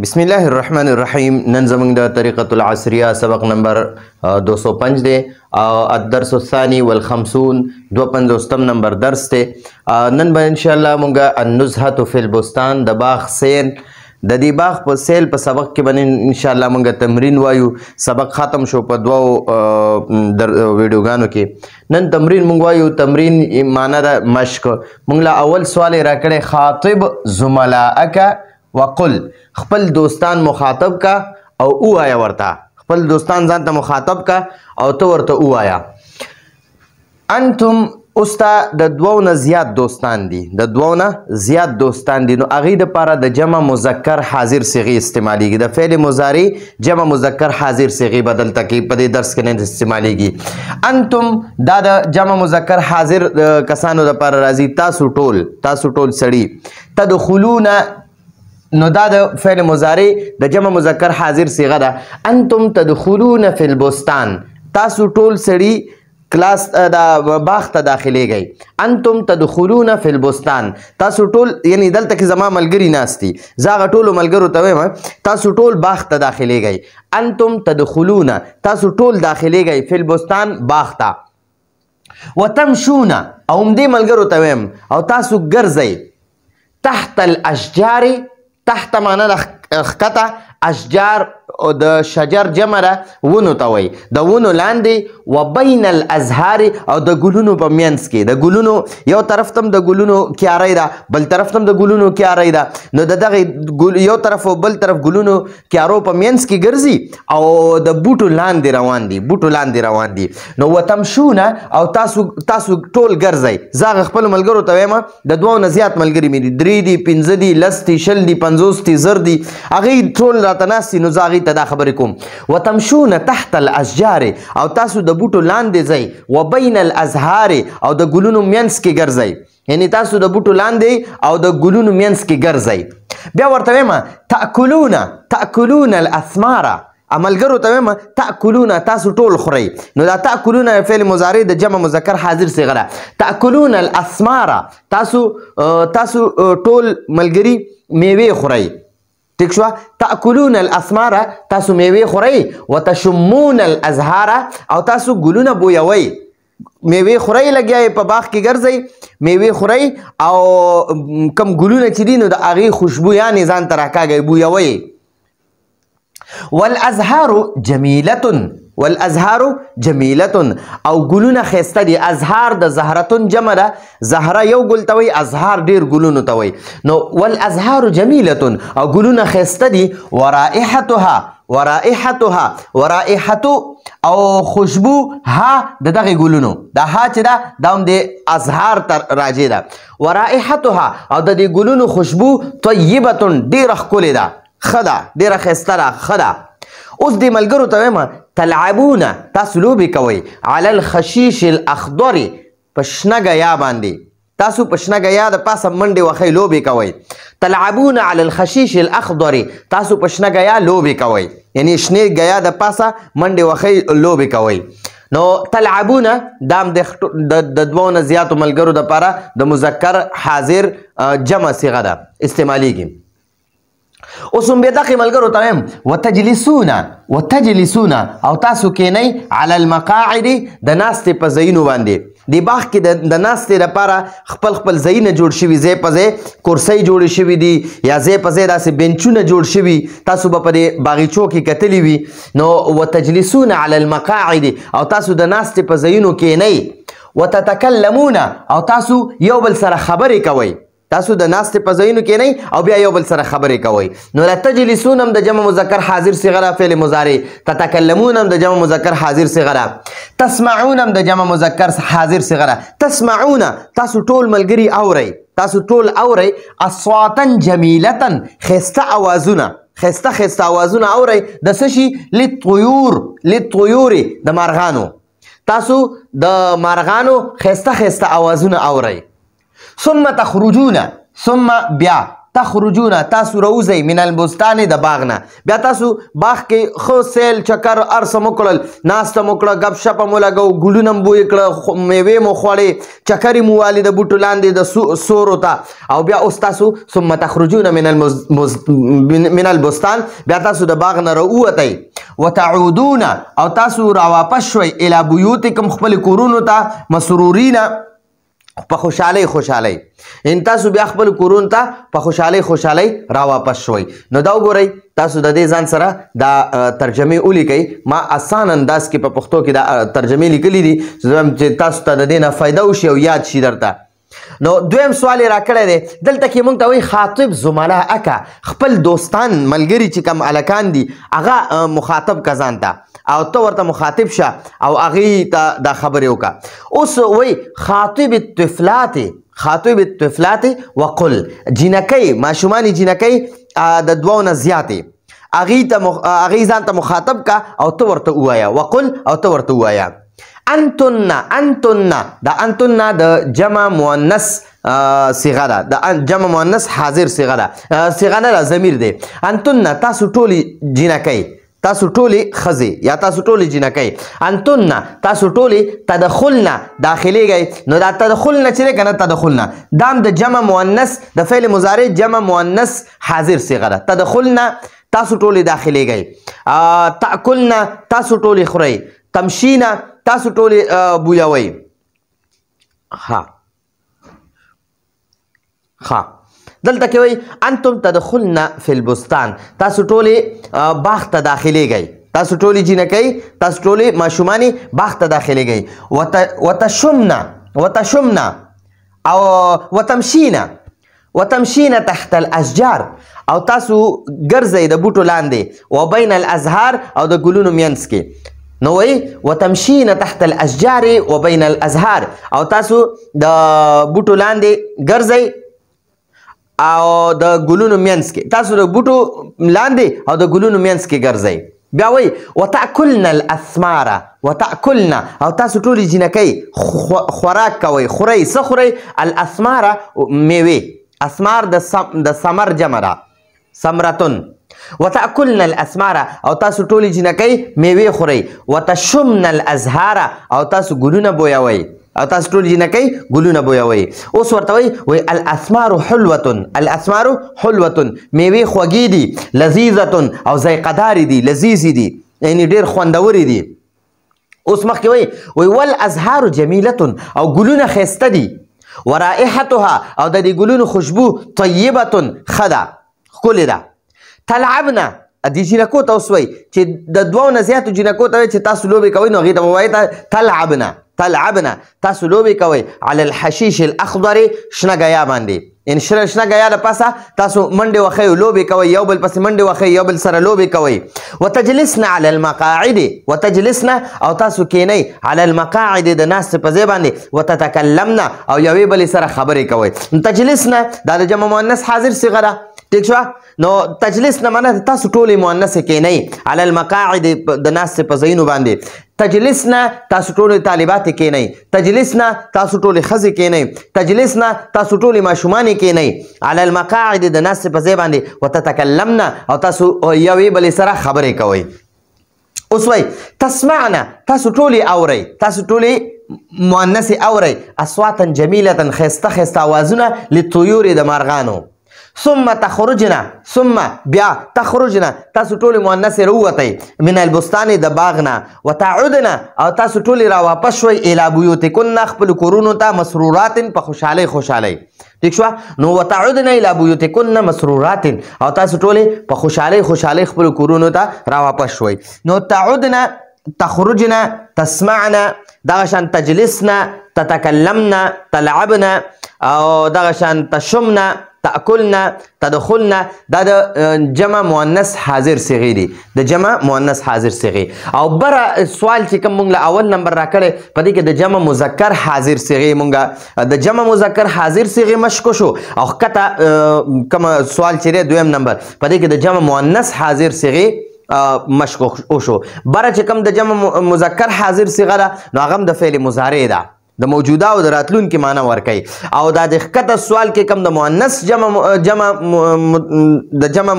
بسم الله الرحمن الرحیم. نن زمونږ د طریقة العصریه سبق نمبر 205 دی او الدرس الثاني والخمسون 250 نمبر درس دی. نن به ان شاء الله مونږه النزهة فی البستان د باغ سیل د دې باغ په سیل په سبق کې باندې ان شاء الله مونږه تمرین وایو. سبق ختم شو په دوو ویډیوګانو کې. نن تمرین مونږ وایو. تمرین معنا د مشق. مونږ لا اول سوال راکړی خاطب زملاءک وقل، خپل دوستان مخاطب کا او اوایا ورته. خپل دوستان ځان ته مخاطب کا او ته ورته اوایا. انتم اوستا د دوو نه زیات دوستان دي، د دوو نه زیات دوستان دي، نو هغې دپاره د جمع مذکر حاضر صیغې استعمالیږي. د فعل مضارع جمع مذکر حاضر صیغې به دلته کې په دې درس کې نه استعمالیږي. انتم دا د جمع مذکر حاضر کسانو دپاره راځي. تاسو ټول سړي. تدخلون نو دا د فعل مضارع د جمع مذکر حاضر صیغه ده. انتم تدخلون فی البستان، تاسو ټول سړي کلاس د باغ ته داخلیږئ. انتم تدخلون فی البستان، تاسو ټول یعنی دلته کې زما ملګري ناست دي، زه هغه ټولو ملګرو ته وایم تاسو ټول باغ ته داخلیږئ. انتم تدخلون، تاسو ټول داخلیږئ فی البستان باغ ته. وتمشون، او همدې ملګرو ته وایم او تاسو ګرځئ. تحت الاشجار، تحت معنا د ښکته، اشجار د شجر جمع ده، ونو ته وایي. د ونو لاندې. و بین الازهار، او د ګلونو په منځ کې. د ګلونو یو طرف ته د ګلونو کیارۍ ده، بل طرف ته د ګلونو کیارۍ ده، نو د دغې یو طرف او بل طرف ګلونو کیارو په منځ کې ګرځي او د بوټو لاندې روان دي. نو وتمشون، او تاسو ټول ګرځئ. زه هغه خپلو ملګرو ته وایم د دوو نه زیات ملګري مې دي، 3 دي، 5 دي، 10 دي، 20 دي، 50 دي، 10 دي، هغې ټول راته ناست دي. نو زه هغې ته دا خبرې کوم. وتمشون تحت الاشجار، او تاسو د بوټو لاندې ځئ. وبین الازهار، او د ګلونو منځ کې ګرځئ. یعنی تاسو د بوټو لاندې او د ګلونو منځ کې ګرځئ. بیا ورته وایم تأکلون الاسمار، ملګرو ته وایم تأکلون، تاسو ټول خورئ. نو دا تأکلون فعل مضارع د جمع مذکر حاضر صیغه ده. تأکلون الاسمار، تاسو ټول ملګري میوې خورئ. ٹھیک شو. تأکلون الاسمار، تاسو میوې خورئ. وتشمون الازهار، او تاسو ګلونه بویوئ. میوې خورئ، لګیا په باغ کې ګرځئ، میوې خورئ او کم ګلونه چې دي نو د هغې خوشبویانې ځان ته راکاږئ، بویوئ. والازهار جمیلتن، او ګلونه ښایسته دي. ازهار د زهرتن جمع ده. زهره یو ګل ته وایي، ازهار ډېر ګلونو ته وایي. نو والازهار جمیلتن، او ګلونه ښایسته دي. ورائحتو، او خوشبو ها د دغې ګلونو، دا ها چې ده دا هم د ازهار ته راجع ده. ورائحتها، او د دې ګلونو خوشبو طیبتن، ډېره ښکلې ده، ښه ده، ډېره ښایسته ده، ښه ده. اوس دې ملګرو ته وایم تلعبون، تاسو لوبې کوئ. علی الخشیش الاخضر، په شنه ګیا باندې. تاسو په شنه ګیا د پاسه منډې وهئ، لوبې کوئ. تلعبون علی الخشیش الاخضر، تاسو په شنه ګیا لوبې کوئ. یعنی شنې ګیا د پاسه منډې وهئ، لوبې کوئ. نو تلعبون دا هم د دوو نه زیاتو ملګرو دپاره د مذکر حاضر جمع صیغه ده، استعمالیږي. اوس هم بیا دغې ملګرو ته وایم وتجلسون، او تاسو کینئ علی المقاعد، د ناستې په ځایونو باندې. د باغ کې د ناستې لپاره خپل ځایونه جوړ شوي، ځای په ځای کرسۍ جوړې شوي دي، یا ځای په ځای داسې بینچونه جوړ شوي. تاسو به په دې باغیچو کې کتلي وي. نو وتجلسون علی المقاعد، او تاسو د ناستې په ځایونو کینئ. وتتکلمون، او تاسو یو بل سره خبرې کوئ. تاسو د ناستې په ځایونو کینئ او بیا یو بل سره خبرې کوئ. نو لا تجلسون هم د جمع مذکر حاضر صیغه ده، فعل مضارع. تتکلمون هم د جمع مذکر حاضر صیغه ده. تسمعون هم د جمع مذکر حاضر صیغه ده. تسمعون، تاسو ټول ملګري اورئ، تاسو ټول اورئ. اصواتا جمیلتن، ښایسته اوازونه، ښایسته اوازونه اورئ. د څه شي؟ للطیور، د مارغانو. تاسو د مارغانو ښایسته اوازونه اورئ. ثم تخرجون، ثم بیا تخرجون تاسو روزئ من البستان د باغ نه بیا تاسو باغ کې خو سیل چکر ارسه مو کړل ناسته مو کړه گپ شپه مو لګو ګلونه مو بوی کړه میوې مو خوړې چکرې مو والي د بوټو لاندې د سورو ته او بیا اوس تاسو ثم تخرجون من البستان بیا تاسو د باغ نه راووتئ وتعودون او تاسو راواپس شوئ الی بیوتکم خپل کورونو ته مسرورین په خوشحالۍ ان تاسو بیا خپل کورونو ته په خوشحالۍ راواپس شوئ نو دا وګورئ تاسو د دې ځان سره دا ترجمې ولیکئ ما آسان انداز کې په پښتو کې دا ترجمې لیکلي دي چې تاسو ته د دې نه فایده وشي او یاد شي درته نو دویم سوال یې راکړی دی دلته کې موږ ته وایي خاطب زملاءک خپل دوستان ملګري چې کوم هلکان دي هغه مخاطب که ځان ته او ته ورته مخاطب شه او هغې ته دا خبرې وکړه اوس وایي خاطب الطفلات وقل جینکۍ ماشومانې جینکۍ د دوو نه زیاتې هغې ځان ته مخاطب که او ته ورته ووایه وقل او ته ورته ووایه انتن دا انتن د جمع مؤنث صيغه ده د جمع مؤنث حاضر صيغه ده صيغه نه ضمیر دی انتن تاسو ټولې جینکۍ تاسو ټولې ښځې یا تاسو ټولې جینکۍ انتن تاسو ټولې تدخلنا داخلیږئ نو دا تدخلنا چې دی که نه تدخلنا دا هم د جمع مؤنث د فعل مضارع جمع مؤنث حاضر صيغه ده تدخلنا تاسو ټولې داخلیږئ تاکلنا تاسو ټولې خورئ تمشینا تاسو ټولې بویوئ دلته کې وایي انتم تدخلنا فی البستان تاسو ټولې باغ ته داخلیږئ تاسو ټولې جینکۍ تاسو ټولې ماشومانې باغ ته داخلیږئ وتشمنا او وتمشینا تحت الاشجار او تاسو ګرځئ د بوټو لاندې وبین الازهار او د ګلونو منځ کې نو وایي وتمشین تحت الاشجار وبین الازهار او تاسو د بوټو لاندې ګرځئ او د ګلونو منځ کې تاسو د بوټو لاندې او د ګلونو منځ کې ګرځئ بیا وایي وتأکلن الاسمار وتأکلن او تاسو ټولې جینکۍ خوراک کوئ خورئ څه خورئ الاسمار میوې اسمار د ثمر جمع ده ثمرتن وتأکلن الاسمار او تاسو ټولې جینکۍ میوې خورئ وتشمن الازهار او تاسو ګلونه بویوئ او تاسو ټولې جینکۍ ګلونه بویوئ اوس ورته وایي الاسمار حلوة میوې خوږې دي لذیذة او ذایقهدارې دي لذیذې دي یعنې ډېر خوندورې دي اوس مخکې وایي والازهار جمیلة او ګلونه ښایسته دي ورائحتها او د دې ګلونو خوشبو طیبة ښه ده ښکلې ده تلعبنا دې جینکو ته اوس وایي چې د دوو نه زیاتو جینکو ته وایي چې تاسو لوبې کوئ نو هغې ته به وایي تلعبنا تاسو لوبې کوئ على الحشیش الاخضر شنه ګیا باندې یعنې شنه ګیا له پاسه تاسو منډې وښئ لوبې کوئ یو بل پسې منډې وښئ یو بل سره لوبې کوئ وتجلسنا على المقاعد وتجلسنا او تاسو کینئ على المقاعد د ناستې په ځای باندې وتتکلمنا او یوې بلې سره خبرې کوئ تجلسنا دا د جمع مؤنث حاضر صیغه ده ٹھیک شو نو تجلس نه معنی تاسو ټولې مؤنث کینئ علی المقاعد د ناستې په ځایونو باندې تجلسنا تاسو ټولې طالبات کینئ تجلسنا تاسو ټولې ښځې کینئ تجلسنا تاسو ټولې ماشومانې کینئ علی المقاعد د ناستې په ځای باندې وتتکلمنا او تاسو یوې بلې سره خبرې کوئ اوس وایي تسمعنا تاسو ټولې اورئ تاسو ټولې مؤنث اورئ اصواتا جمیلة ښایسته ښایسته اوازونه للطیور د مارغانو ثم تخرجنا ثم بیا تخرجنا تاسو ټولې مؤنث راووتئ من البستان د باغ نه وتعودنا او تاسو ټولې راواپس شوئ الی بیوتکن خپلو کورونو ته مسرورات په خوشحالۍ ٹھیک شو نو وتعودنا الی بیوتکن مسرورات او تاسو ټولې په خوشحالۍ خپلو کورونو ته راواپس شوئ نو تعودنا تخرجنا تسمعنا دغه شان تجلسنا تتکلمنا تلعبنا او دغه شان تشمنا تأکلنا تدخلنا دا د جمع مؤنث حاضر صیغې دي د جمع مؤنث حاضر صیغې او بره سوال چې کوم موږ له اول نمبر راکړی په دې کې د جمع مذکر حاضر صیغې موږ د جمع مذکر حاضر صیغې مشق شو او ښکته کوم سوال چې دی دویم نمبر په دې کې د جمع مؤنث حاضر صیغې مشق وشو بره چې کوم د جمع مذکر حاضر صیغه ده نو هغه هم د فعل مضارع ده د موجوده او د راتلونکي معنی ورکوي او دا د ښکته سوال کې کوم د مؤنث جمع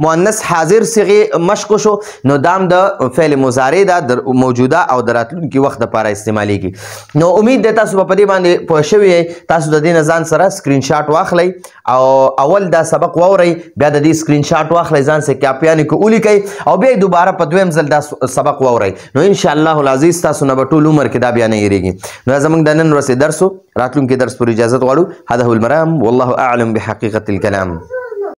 مؤنث حاضر صيغې مشق شو نو دام د فعل مضارع دا د موجوده او د راتلونکي وخت لپاره استعمالیږي نو امید ده تاسو په دې باندې پوه شوي تاسو د دې نه ځان سره سکرین شاټ واخلئ او اول دا سبق واورئ بیا د دې سکرین شاټ واخلئ ځان سره کاپیانې کې ولیکئ او بیا دوباره په دویم ځل دا سبق واورئ نو ان شاء الله العزیز تاسو نه به ټول عمر کې دا بیا نه هېرېږي نو زموږ د نن ورځې درس راتلونکي درس پر اجازه غواړو هذا هو المرام والله اعلم بحقيقة الكلام